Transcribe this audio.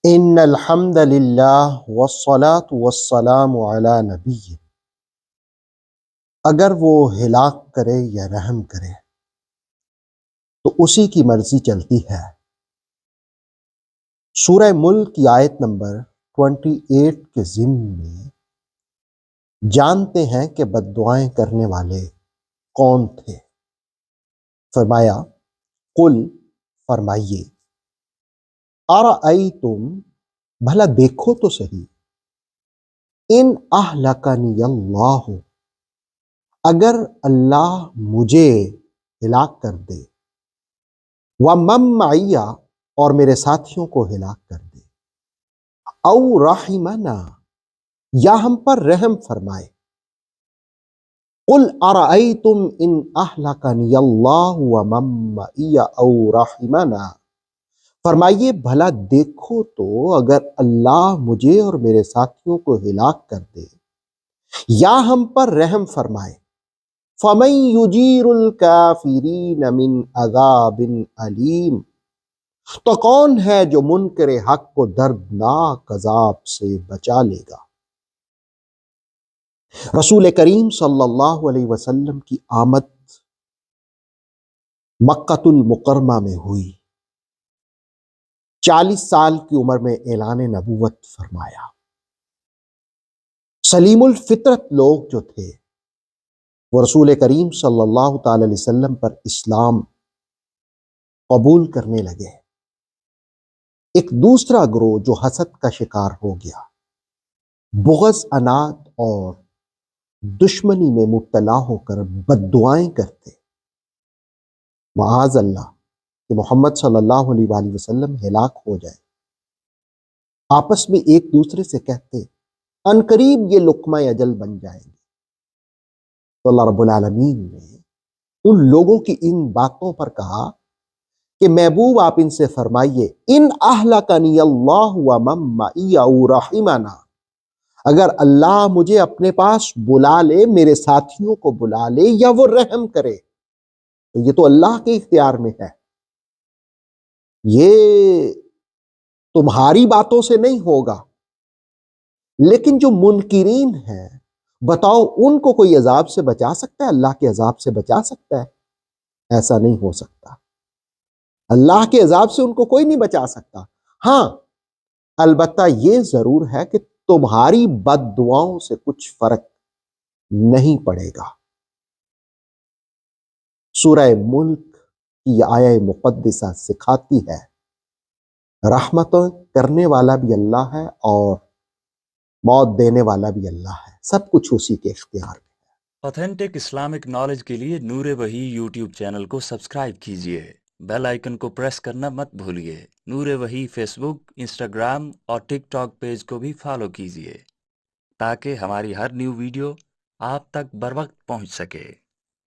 ان الحمد للہ والصلاة والسلام علی نبی، اگر وہ ہلاک کرے یا رحم کرے تو اسی کی مرضی چلتی ہے۔ سورہ ملک کی آیت نمبر 28 کے ضمن میں جانتے ہیں کہ بد دعائیں کرنے والے کون تھے۔ فرمایا قل، فرمائیے، ارأیتم، بھلا دیکھو تو صحیح، ان اہلکنی اللہ، اگر اللہ مجھے ہلاک کر دے، ومن معی، اور میرے ساتھیوں کو ہلاک کر دے، او رحمنا، یا ہم پر رحم فرمائے۔ قل ارأیتم ان اہلکنی اللہ ومن معی او رحمنا، فرمائیے بھلا دیکھو تو اگر اللہ مجھے اور میرے ساتھیوں کو ہلاک کر دے یا ہم پر رحم فرمائے، فَمَن يُجِيرُ الْكَافِرِينَ مِنْ عَذَابٍ أَلِيمٍ، تو کون ہے جو منکر حق کو دردناک عذاب سے بچا لے گا۔ رسول کریم صلی اللہ علیہ وسلم کی آمد مکۃ المکرمہ میں ہوئی، 40 سال کی عمر میں اعلان نبوت فرمایا۔ سلیم الفطرت لوگ جو تھے وہ رسول کریم صلی اللہ تعالی علیہ وسلم پر اسلام قبول کرنے لگے۔ ایک دوسرا گروہ جو حسد کا شکار ہو گیا، بغض، عناد اور دشمنی میں مبتلا ہو کر بد دعائیں کرتے، معاذ اللہ کہ محمد صلی اللہ علیہ وآلہ وسلم ہلاک ہو جائے، آپس میں ایک دوسرے سے کہتے ان قریب یہ لقمہ اجل بن جائیں گے۔ تو اللہ رب العالمین نے ان لوگوں کی ان باتوں پر کہا کہ محبوب آپ ان سے فرمائیے ان اہلکنی اللہ ومن معی او رحمنا، اگر اللہ مجھے اپنے پاس بلا لے، میرے ساتھیوں کو بلا لے یا وہ رحم کرے، تو یہ تو اللہ کے اختیار میں ہے، یہ تمہاری باتوں سے نہیں ہوگا۔ لیکن جو منکرین ہیں، بتاؤ ان کو کوئی عذاب سے بچا سکتا ہے؟ اللہ کے عذاب سے بچا سکتا ہے؟ ایسا نہیں ہو سکتا۔ اللہ کے عذاب سے ان کو کوئی نہیں بچا سکتا۔ ہاں، البتہ یہ ضرور ہے کہ تمہاری بد دعاؤں سے کچھ فرق نہیں پڑے گا۔ سورہ ملک کی آیہ مقدسہ سکھاتی ہے رحمتوں کرنے والا بھی اللہ ہے اور موت دینے والا بھی اللہ ہے، سب کچھ اسی کے اختیار میں۔ آتھینٹک اسلامک نالج کے لیے نور وحی یوٹیوب چینل کو سبسکرائب کیجیے، بیل آئیکن کو پریس کرنا مت بھولیے۔ نور وحی فیس بک، انسٹاگرام اور ٹک ٹاک پیج کو بھی فالو کیجیے تاکہ ہماری ہر نیو ویڈیو آپ تک بر وقت پہنچ سکے۔